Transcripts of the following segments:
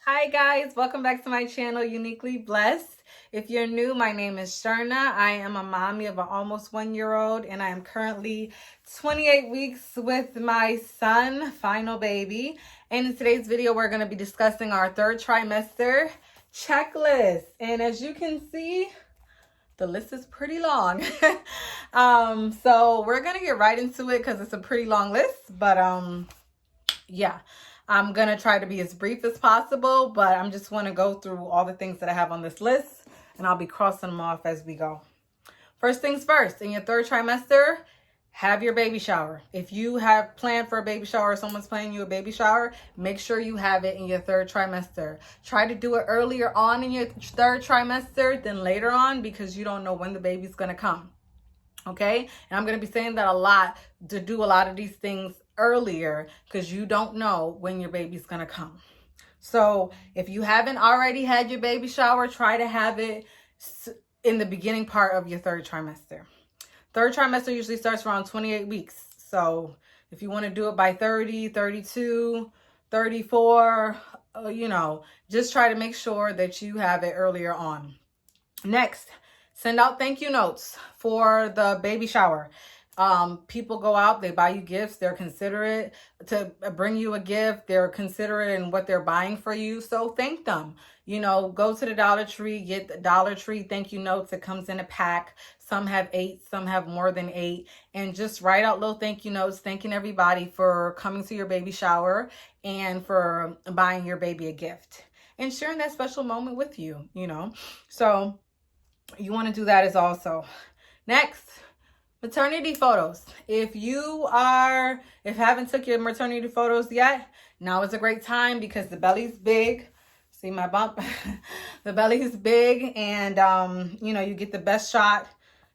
Hi guys, welcome back to my channel, Uniquely Blessed. If you're new, my name is Sharna. I am a mommy of an almost 1-year-old and I am currently 28 weeks with my son, final baby. And in today's video, we're going to be discussing our third trimester checklist. And as you can see, the list is pretty long. So we're going to get right into it because it's a pretty long list, but yeah. I'm going to try to be as brief as possible, but I'm just want to go through all the things that I have on this list, and I'll be crossing them off as we go. First things first, in your third trimester, have your baby shower. If you have planned for a baby shower or someone's planning you a baby shower, make sure you have it in your third trimester. Try to do it earlier on in your third trimester than later on because you don't know when the baby's going to come. Okay? And I'm going to be saying that a lot, to do a lot of these things earlier because you don't know when your baby's going to come. So if you haven't already had your baby shower, try to have it in the beginning part of your third trimester. Third trimester usually starts around 28 weeks. So if you want to do it by 30, 32, 34, just try to make sure that you have it earlier on. Next, send out thank you notes for the baby shower. People go out, they buy you gifts, they're considerate to bring you a gift, they're considerate in what they're buying for you, so thank them. Go to the Dollar Tree, get the Dollar Tree thank you notes. It comes in a pack. Some have 8, some have more than 8, and just write out little thank you notes thanking everybody for coming to your baby shower and for buying your baby a gift and sharing that special moment with you, so you want to do that as also. Next, maternity photos. If haven't took your maternity photos yet, now is a great time because the belly's big. See my bump? The belly is big, and you get the best shot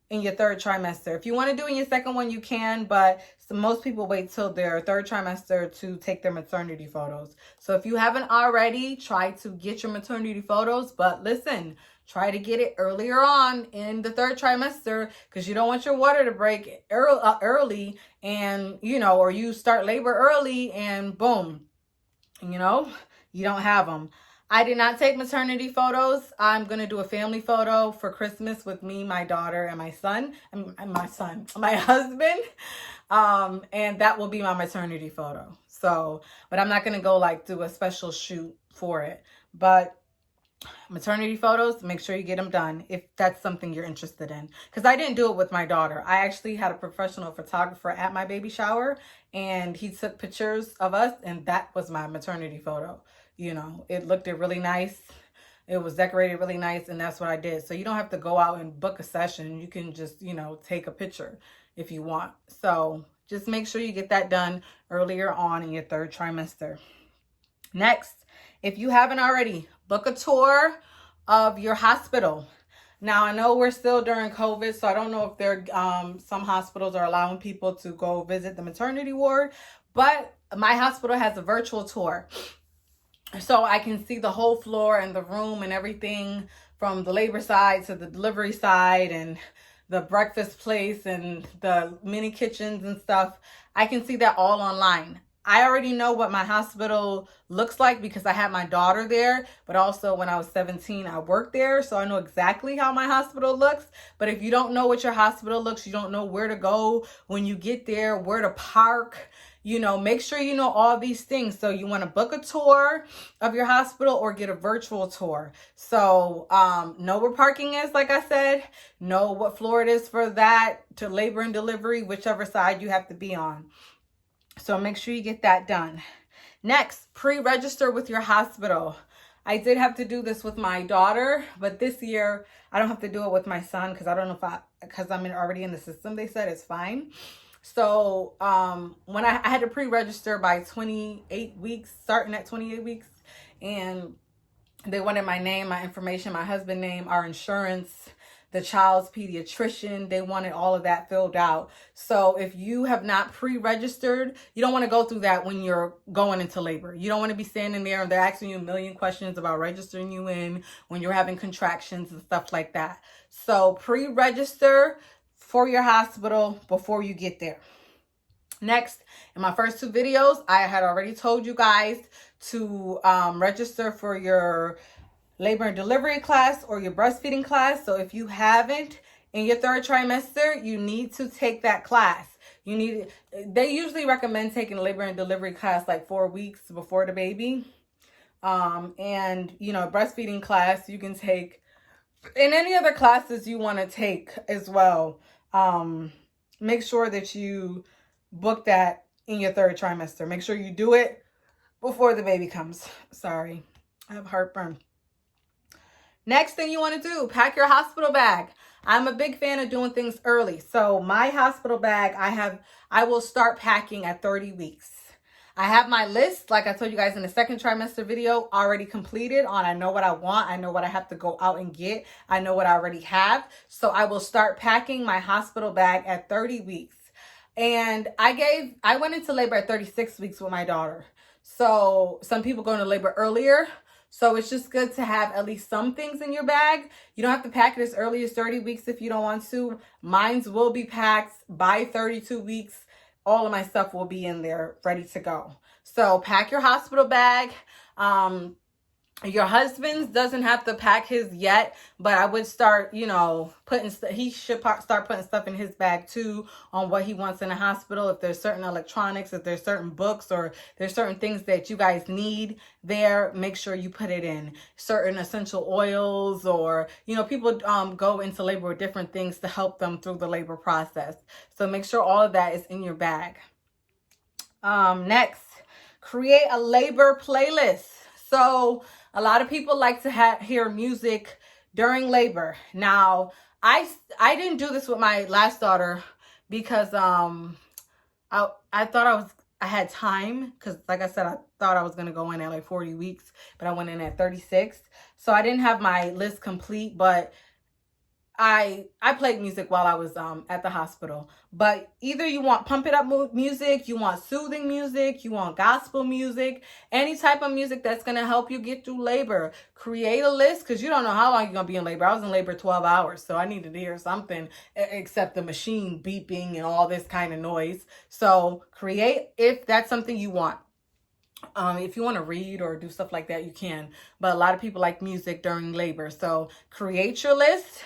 in your third trimester. If you want to do in your second one, you can, but most people wait till their third trimester to take their maternity photos. So if you haven't already, try to get your maternity photos, but listen, try to get it earlier on in the third trimester because you don't want your water to break early and, or you start labor early and boom, you don't have them. I did not take maternity photos. I'm going to do a family photo for Christmas with me, my daughter, and my son, and my husband. And that will be my maternity photo. So, but I'm not going to go do a special shoot for it. But maternity photos, make sure you get them done if that's something you're interested in. Because I didn't do it with my daughter. I actually had a professional photographer at my baby shower, and he took pictures of us, and that was my maternity photo. It looked really nice. It was decorated really nice, and that's what I did. So you don't have to go out and book a session. You can just, take a picture if you want. So just make sure you get that done earlier on in your third trimester. Next, if you haven't already, book a tour of your hospital. Now, I know we're still during COVID, so I don't know if some hospitals are allowing people to go visit the maternity ward, but my hospital has a virtual tour. So I can see the whole floor and the room and everything from the labor side to the delivery side and the breakfast place and the mini kitchens and stuff. I can see that all online. I already know what my hospital looks like because I had my daughter there, but also when I was 17, I worked there. So I know exactly how my hospital looks. But if you don't know what your hospital looks, you don't know where to go when you get there, where to park, make sure you know all these things. So you want to book a tour of your hospital or get a virtual tour. So know where parking is, like I said, know what floor it is for that, to labor and delivery, whichever side you have to be on. So make sure you get that done. Next, pre-register with your hospital. I did have to do this with my daughter, but this year I don't have to do it with my son because I don't know because I'm already in the system. They said it's fine. So when I had to pre-register by 28 weeks, starting at 28 weeks, and they wanted my name, my information, my husband's name, our insurance, the child's pediatrician. They wanted all of that filled out. So if you have not pre-registered, you don't want to go through that when you're going into labor. You don't want to be standing there and they're asking you a million questions about registering you in when you're having contractions and stuff like that. So pre-register for your hospital before you get there. Next, in my first 2 videos, I had already told you guys to register for your labor and delivery class or your breastfeeding class. So if you haven't in your 3rd trimester, you need to take that class. They usually recommend taking a labor and delivery class like 4 weeks before the baby. And breastfeeding class you can take, and any other classes you want to take as well. Make sure that you book that in your 3rd trimester. Make sure you do it before the baby comes. Sorry, I have heartburn. Next thing you want to do, pack your hospital bag. I'm a big fan of doing things early. So my hospital bag, I will start packing at 30 weeks. I have my list, like I told you guys in the 2nd trimester video, already completed on I know what I want. I know what I have to go out and get. I know what I already have. So I will start packing my hospital bag at 30 weeks. And I went into labor at 36 weeks with my daughter. So some people go into labor earlier. So it's just good to have at least some things in your bag. You don't have to pack it as early as 30 weeks if you don't want to. Mines will be packed by 32 weeks. All of my stuff will be in there ready to go. So pack your hospital bag. Your husband doesn't have to pack his yet, but I would start, he should start putting stuff in his bag too on what he wants in the hospital. If there's certain electronics, if there's certain books, or there's certain things that you guys need there, make sure you put it in. Certain essential oils, or, people go into labor with different things to help them through the labor process. So make sure all of that is in your bag. Next, create a labor playlist. So a lot of people like to hear music during labor. Now, I didn't do this with my last daughter because I thought I had time, because like I said, I thought I was going to go in at like 40 weeks, but I went in at 36. So I didn't have my list complete, but I played music while I was at the hospital. But either you want pump it up music, you want soothing music, you want gospel music, any type of music that's going to help you get through labor. Create a list, because you don't know how long you're going to be in labor. I was in labor 12 hours, so I needed to hear something except the machine beeping and all this kind of noise. So create, if that's something you want. If you want to read or do stuff like that, you can. But a lot of people like music during labor. So create your list.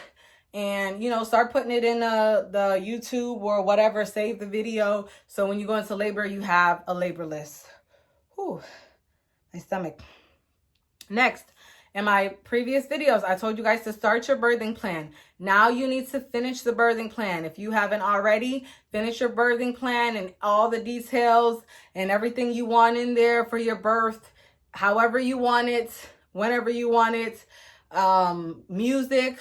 And, start putting it in the YouTube or whatever. Save the video. So when you go into labor, you have a labor list. Whew, my stomach. Next, in my previous videos, I told you guys to start your birthing plan. Now you need to finish the birthing plan. If you haven't already, finish your birthing plan and all the details and everything you want in there for your birth, however you want it, whenever you want it. Music,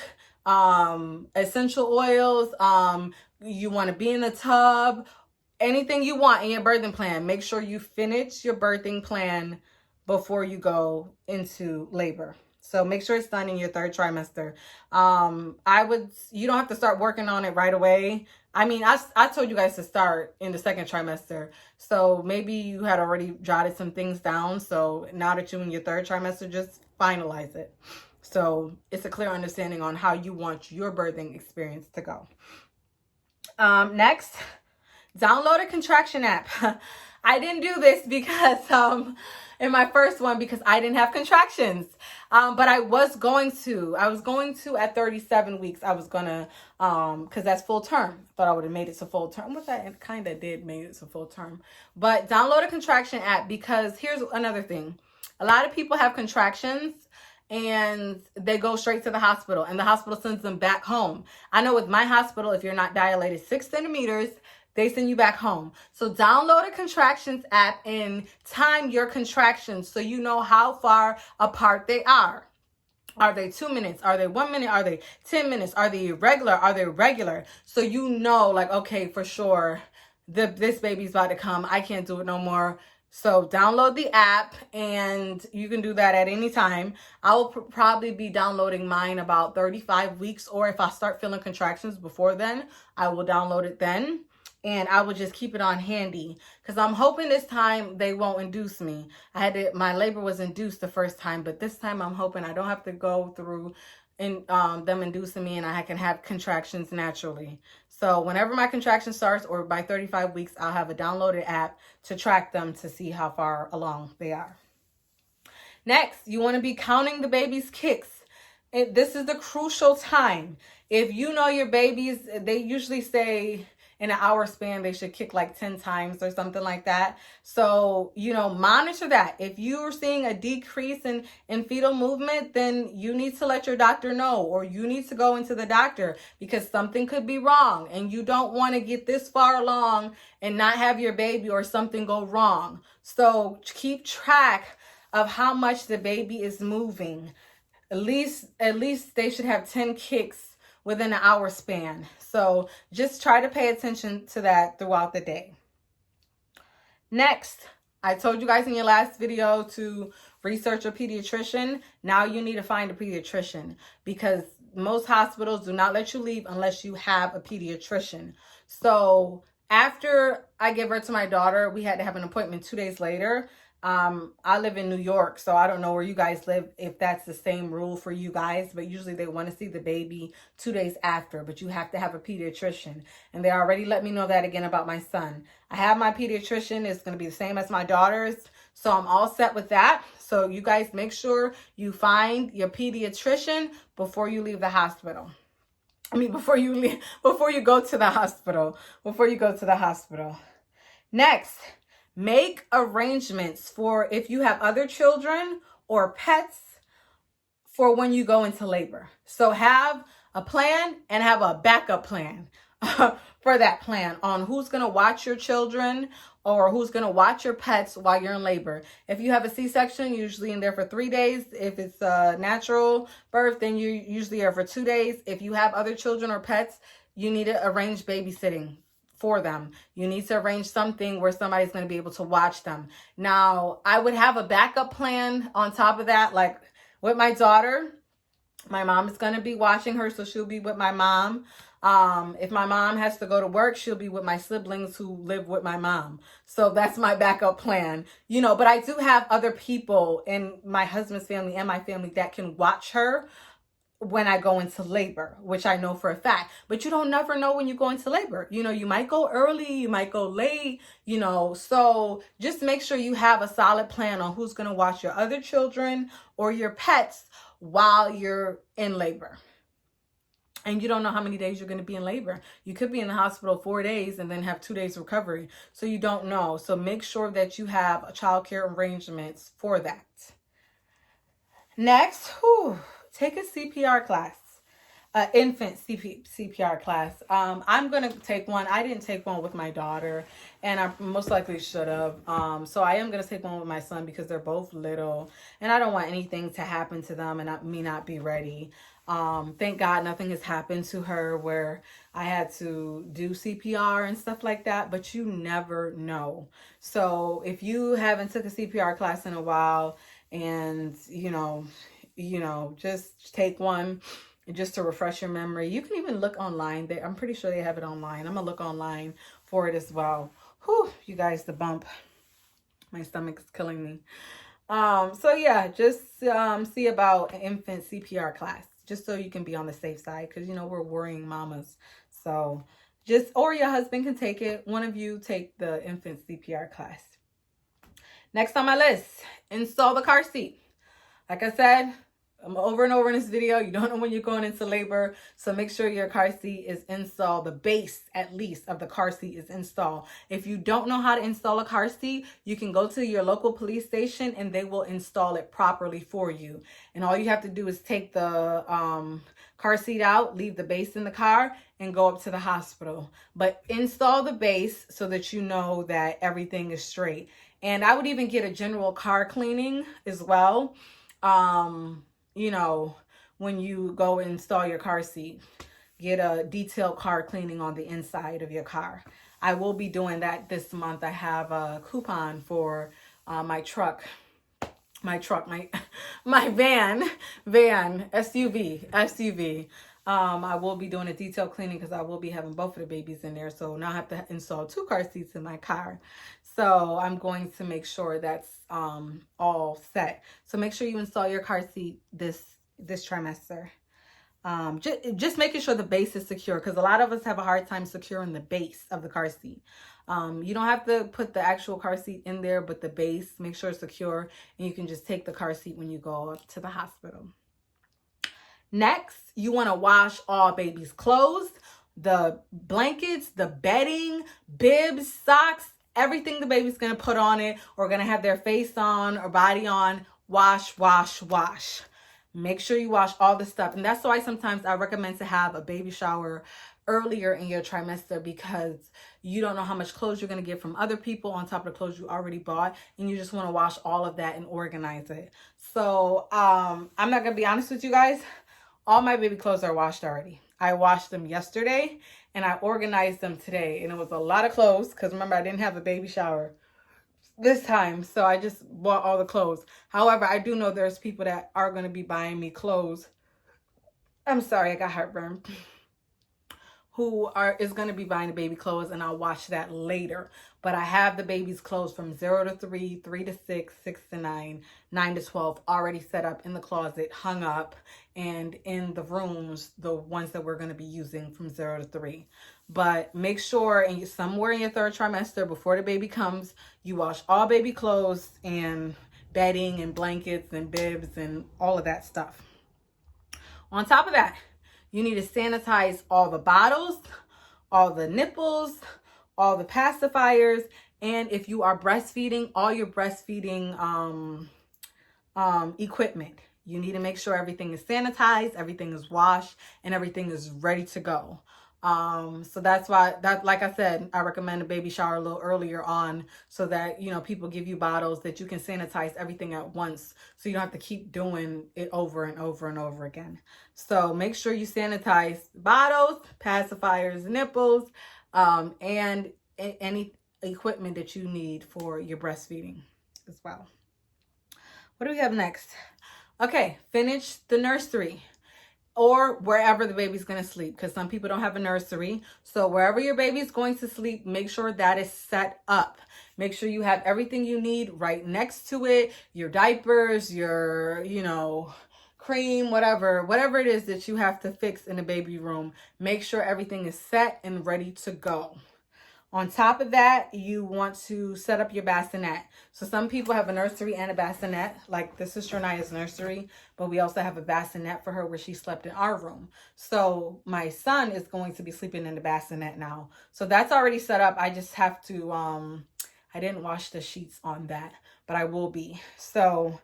essential oils, you want to be in the tub, anything you want in your birthing plan. Make sure you finish your birthing plan before you go into labor. So make sure it's done in your 3rd trimester. You don't have to start working on it right away. I mean, I told you guys to start in the 2nd trimester. So maybe you had already jotted some things down. So now that you're in your 3rd trimester, just finalize it. So it's a clear understanding on how you want your birthing experience to go. Next, download a contraction app. I didn't do this because in my first one, because I didn't have contractions. But I was going to at 37 weeks. I was gonna, because that's full term. I thought I would have made it to full term, which I kind of did made it to full term. But download a contraction app, because here's another thing. A lot of people have contractions and they go straight to the hospital, and the hospital sends them back home. I know with my hospital, if you're not dilated 6 centimeters, they send you back home. So download a contractions app and time your contractions so you know how far apart they are. Are they 2 minutes? Are they 1 minute? Are they 10 minutes? Are they irregular? Are they regular? So you know, like, okay, for sure, this baby's about to come. I can't do it no more. So download the app, and you can do that at any time. I will probably be downloading mine about 35 weeks, or if I start feeling contractions before then, I will download it then. And I will just keep it on handy, because I'm hoping this time they won't induce me. My labor was induced the first time, but this time I'm hoping I don't have to go through them inducing me, and I can have contractions naturally. So whenever my contraction starts, or by 35 weeks, I'll have a downloaded app to track them to see how far along they are. Next, you want to be counting the baby's kicks. This is the crucial time. If you know your babies, they usually say in an hour span they should kick like 10 times or something like that. So, monitor that. If you're seeing a decrease in fetal movement, then you need to let your doctor know, or you need to go into the doctor, because something could be wrong and you don't want to get this far along and not have your baby or something go wrong. So keep track of how much the baby is moving. At least they should have 10 kicks within an hour span. So just try to pay attention to that throughout the day. Next, I told you guys in your last video to research a pediatrician. Now you need to find a pediatrician, because most hospitals do not let you leave unless you have a pediatrician. So after I gave birth to my daughter, we had to have an appointment 2 days later. I live in New York, so I don't know where you guys live, if that's the same rule for you guys, but usually they want to see the baby 2 days after, but you have to have a pediatrician. And they already let me know that again about my son. I have my pediatrician. It's going to be the same as my daughter's, so I'm all set with that. So you guys make sure you find your pediatrician before you leave the hospital. Before you go to the hospital. Next, make arrangements for if you have other children or pets for when you go into labor. So have a plan and have a backup plan for that plan on who's going to watch your children or who's going to watch your pets while you're in labor. If you have a C-section, you're usually in there for 3 days. If it's a natural birth, then you usually are for 2 days. If you have other children or pets, you need to arrange babysitting for them. You need to arrange something where somebody's going to be able to watch them. Now, I would have a backup plan on top of that. Like with my daughter, my mom is going to be watching her, so she'll be with my mom. If my mom has to go to work, she'll be with my siblings who live with my mom. So that's my backup plan, but I do have other people in my husband's family and my family that can watch her when I go into labor, which I know for a fact. But you don't never know when you go into labor. You might go early, you might go late, so just make sure you have a solid plan on who's going to watch your other children or your pets while you're in labor. And you don't know how many days you're going to be in labor. You could be in the hospital 4 days and then have 2 days recovery. So you don't know. So make sure that you have a childcare arrangements for that. Next, take a CPR class, infant CPR class. I'm going to take one. I didn't take one with my daughter, and I most likely should have. So I am going to take one with my son because they're both little, and I don't want anything to happen to them and me not be ready. Thank God nothing has happened to her where I had to do CPR and stuff like that, but you never know. So if you haven't took a CPR class in a while and, just take one just to refresh your memory. You can even look online. I'm pretty sure they have it online. I'm going to look online for it as well. Whew, you guys, the bump. My stomach is killing me. So yeah, just see about an infant CPR class, just so you can be on the safe side, because, we're worrying mamas. So or your husband can take it. One of you take the infant CPR class. Next on my list, install the car seat. Like I said, I'm over and over in this video, you don't know when you're going into labor, so make sure your car seat is installed. The base, at least, of the car seat is installed. If you don't know how to install a car seat, you can go to your local police station and they will install it properly for you. And all you have to do is take the car seat out, leave the base in the car, and go up to the hospital. But install the base so that you know that everything is straight. And I would even get a general car cleaning as well. When you go install your car seat, get a detailed car cleaning on the inside of your car. I will be doing that this month. I have a coupon for my van, SUV. I will be doing a detailed cleaning because I will be having both of the babies in there. So now I have to install 2 car seats in my car. So I'm going to make sure that's all set. So make sure you install your car seat this trimester. Just making sure the base is secure, because a lot of us have a hard time securing the base of the car seat. You don't have to put the actual car seat in there, but the base, make sure it's secure, and you can just take the car seat when you go up to the hospital. Next, you want to wash all baby's clothes, the blankets, the bedding, bibs, socks, everything the baby's going to put on it or going to have their face on or body on. Wash, wash, wash. Make sure you wash all the stuff. And that's why sometimes I recommend to have a baby shower earlier in your trimester, because you don't know how much clothes you're going to get from other people on top of the clothes you already bought, and you just want to wash all of that and organize it. So I'm not going to be honest with you guys. All my baby clothes are washed already. I washed them yesterday and I organized them today, and it was a lot of clothes because remember, I didn't have a baby shower this time, so I just bought all the clothes. However, I do know there's people that are going to be buying me clothes. I'm sorry, I got heartburn. Is going to be buying the baby clothes, and I'll watch that later. But I have the baby's clothes from 0 to 3, 3 to 6, 6 to 9, 9 to 12 already set up in the closet, hung up, and in the rooms, the ones that we're going to be using from 0 to 3. But make sure somewhere in your third trimester before the baby comes, you wash all baby clothes and bedding and blankets and bibs and all of that stuff. On top of that, you need to sanitize all the bottles, all the nipples, all the pacifiers, and if you are breastfeeding, all your breastfeeding equipment. You need to make sure everything is sanitized, everything is washed, and everything is ready to go. So that's why, like I said, I recommend a baby shower a little earlier on, so that, you know, people give you bottles that you can sanitize everything at once, so you don't have to keep doing it over and over and over again. So make sure you sanitize bottles, pacifiers, nipples, and any equipment that you need for your breastfeeding as well. What do we have next? Okay, finish the nursery, or wherever the baby's going to sleep, because some people don't have a nursery. So wherever your baby's going to sleep, make sure that is set up. Make sure you have everything you need right next to it. Your diapers, your, cream, whatever it is that you have to fix in the baby room. Make sure everything is set and ready to go. On top of that, you want to set up your bassinet. So some people have a nursery and a bassinet, like this is Shania's nursery, but we also have a bassinet for her where she slept in our room. So my son is going to be sleeping in the bassinet now. So that's already set up. I just have to, I didn't wash the sheets on that, but I will be. So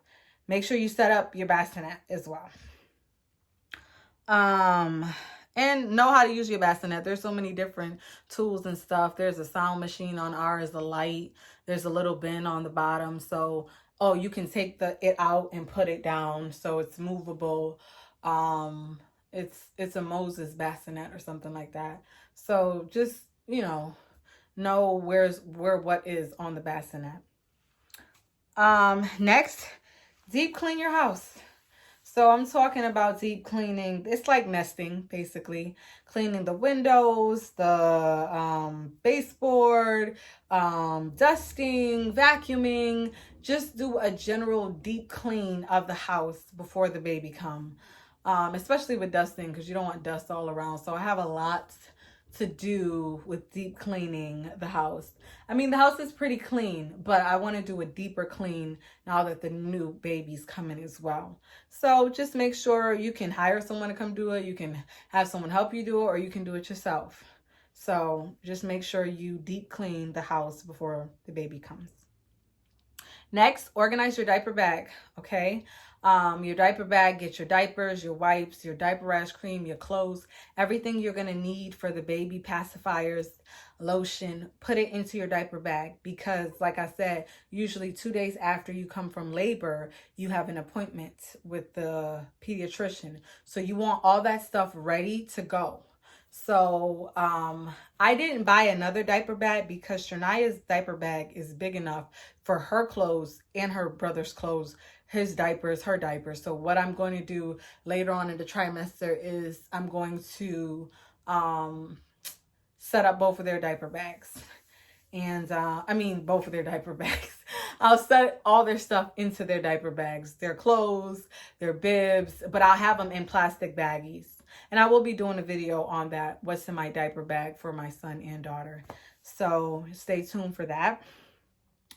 make sure you set up your bassinet as well. And know how to use your bassinet. There's so many different tools and stuff. There's a sound machine on ours, a light. There's a little bin on the bottom. So, you can take it out and put it down so it's movable. It's a Moses bassinet or something like that. So just, know where what is on the bassinet. Next, deep clean your house. So I'm talking about deep cleaning. It's like nesting, basically. Cleaning the windows, the baseboard, dusting, vacuuming. Just do a general deep clean of the house before the baby comes. Especially with dusting, because you don't want dust all around. So I have a lot to do with deep cleaning the house. I mean, the house is pretty clean, but I want to do a deeper clean now that the new baby's coming as well. So just make sure you can hire someone to come do it. You can have someone help you do it, or you can do it yourself. So just make sure you deep clean the house before the baby comes. Next, organize your diaper bag, okay? Your diaper bag, get your diapers, your wipes, your diaper rash cream, your clothes, everything you're going to need for the baby, pacifiers, lotion, put it into your diaper bag, because like I said, usually 2 days after you come from labor, you have an appointment with the pediatrician. So you want all that stuff ready to go. So I didn't buy another diaper bag because Shania's diaper bag is big enough for her clothes and her brother's clothes, his diapers, her diapers. So what I'm going to do later on in the trimester is I'm going to set up both of their diaper bags. And both of their diaper bags. I'll set all their stuff into their diaper bags, their clothes, their bibs, but I'll have them in plastic baggies. And I will be doing a video on that, what's in my diaper bag for my son and daughter. So stay tuned for that.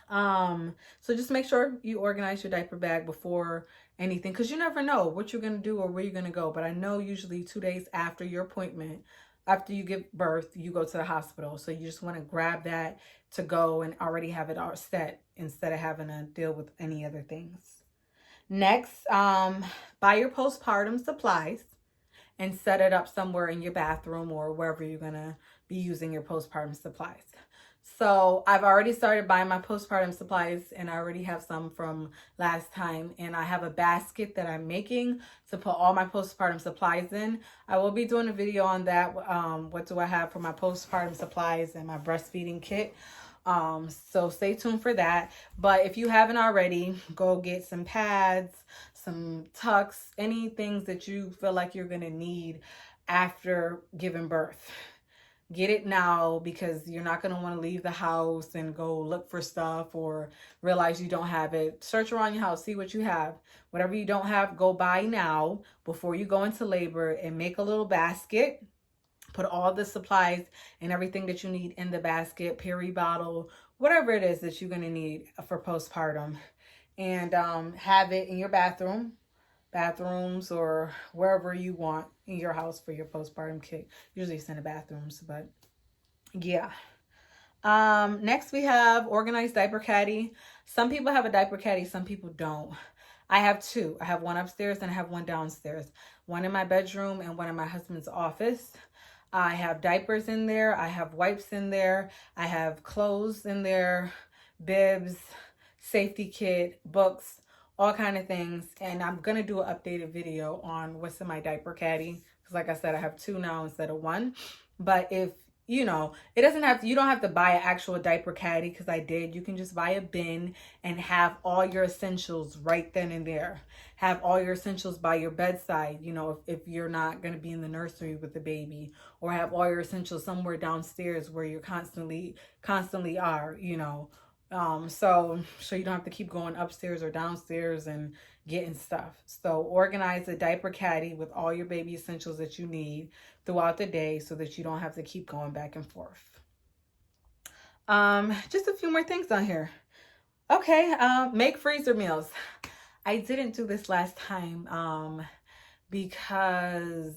So just make sure you organize your diaper bag before anything, because you never know what you're going to do or where you're going to go. But I know usually 2 days after your appointment, after you give birth, you go to the hospital. So you just want to grab that to go and already have it all set instead of having to deal with any other things. Next, buy your postpartum supplies and set it up somewhere in your bathroom or wherever you're going to be using your postpartum supplies. So I've already started buying my postpartum supplies, and I already have some from last time. And I have a basket that I'm making to put all my postpartum supplies in. I will be doing a video on that. What do I have for my postpartum supplies and my breastfeeding kit? So stay tuned for that. But if you haven't already, go get some pads, some tucks, any things that you feel like you're going to need after giving birth. Get it now, because you're not going to want to leave the house and go look for stuff or realize you don't have it. Search around your house, see what you have. Whatever you don't have, go buy now before you go into labor, and make a little basket. Put all the supplies and everything that you need in the basket, peri bottle, whatever it is that you're going to need for postpartum. And have it in your bathrooms, or wherever you want in your house for your postpartum kit. Usually it's in the bathrooms, but yeah. Next we have organized diaper caddy. Some people have a diaper caddy, some people don't. I have two. I have one upstairs and I have one downstairs. One in my bedroom and one in my husband's office. I have diapers in there. I have wipes in there. I have clothes in there, bibs, safety kit, books, all kind of things. And I'm going to do an updated video on what's in my diaper caddy, because like I said, I have two now instead of one. But if you know, it doesn't have to, you don't have to buy an actual diaper caddy, because I did. You can just buy a bin and have all your essentials right then and there. Have all your essentials by your bedside, you know, if you're not going to be in the nursery with the baby, or have all your essentials somewhere downstairs where you're constantly are, you know. So you don't have to keep going upstairs or downstairs and getting stuff. So organize a diaper caddy with all your baby essentials that you need throughout the day, so that you don't have to keep going back and forth. Just a few more things on here. Okay, make freezer meals. I didn't do this last time because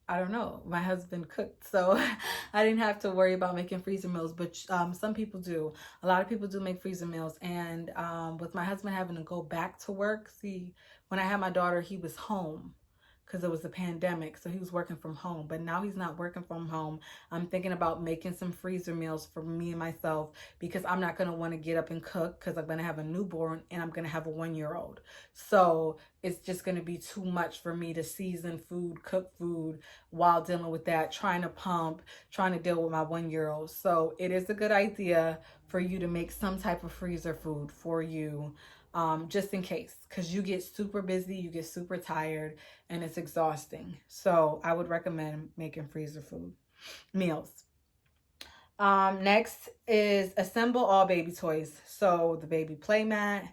I don't know, my husband cooked, so I didn't have to worry about making freezer meals. But some people do. A lot of people do make freezer meals. And with my husband having to go back to work, see, when I had my daughter, he was home because it was a pandemic, so he was working from home. But now he's not working from home. I'm thinking about making some freezer meals for me and myself, because I'm not going to want to get up and cook, because I'm going to have a newborn and I'm going to have a 1-year-old. So it's just going to be too much for me to season food, cook food while dealing with that, trying to pump, trying to deal with my 1-year-old. So it is a good idea for you to make some type of freezer food for you, just in case, because you get super busy, you get super tired, and it's exhausting. So I would recommend making freezer food meals. Next is assemble all baby toys. So the baby play mat,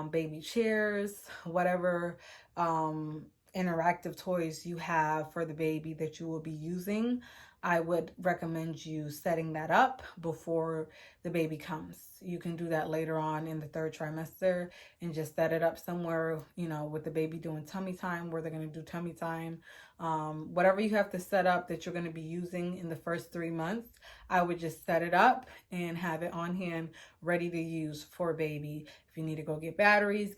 baby chairs, whatever interactive toys you have for the baby that you will be using. I would recommend you setting that up before the baby comes. You can do that later on in the 3rd trimester and just set it up somewhere, you know, with the baby doing tummy time, where they're going to do tummy time. Whatever you have to set up that you're going to be using in the first 3 months, I would just set it up and have it on hand ready to use for baby. If you need to go get batteries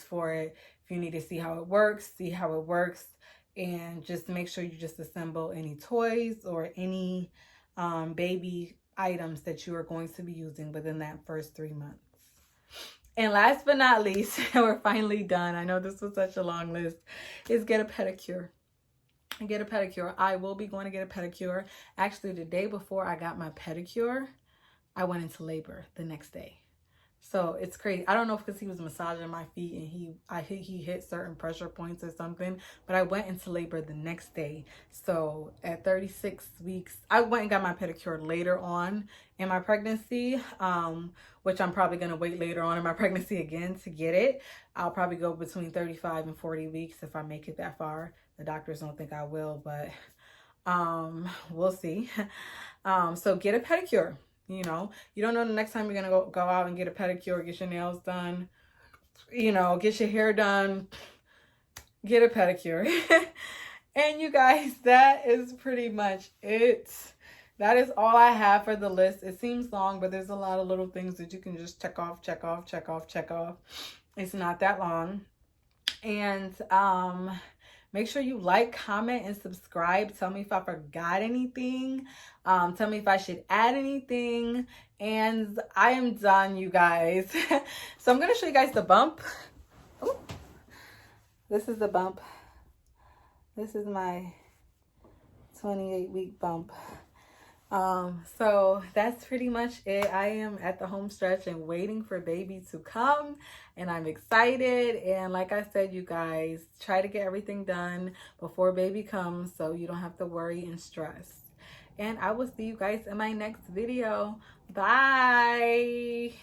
for it. If you need to see how it works, and just make sure you just assemble any toys or any baby items that you are going to be using within that first 3 months. And last but not least, we're finally done. I know this was such a long list, is get a pedicure. Get a pedicure. I will be going to get a pedicure. Actually, the day before I got my pedicure, I went into labor the next day. So it's crazy. I don't know if because he was massaging my feet and he hit certain pressure points or something, but I went into labor the next day. So at 36 weeks, I went and got my pedicure later on in my pregnancy, which I'm probably going to wait later on in my pregnancy again to get it. I'll probably go between 35 and 40 weeks if I make it that far. The doctors don't think I will, but we'll see. So get a pedicure. You know, you don't know the next time you're gonna go out and get a pedicure, get your nails done, you know, get your hair done, get a pedicure. And you guys, that is pretty much it. That is all I have for the list. It seems long, but there's a lot of little things that you can just check off, check off, check off, check off. It's not that long. And make sure you like, comment, and subscribe. Tell me if I forgot anything. Tell me if I should add anything. And I am done, you guys. So I'm going to show you guys the bump. Ooh. This is the bump. This is my 28-week bump. So that's pretty much it. I am at the home stretch and waiting for baby to come, and I'm excited. And like I said, you guys, try to get everything done before baby comes so you don't have to worry and stress. And I will see you guys in my next video. Bye.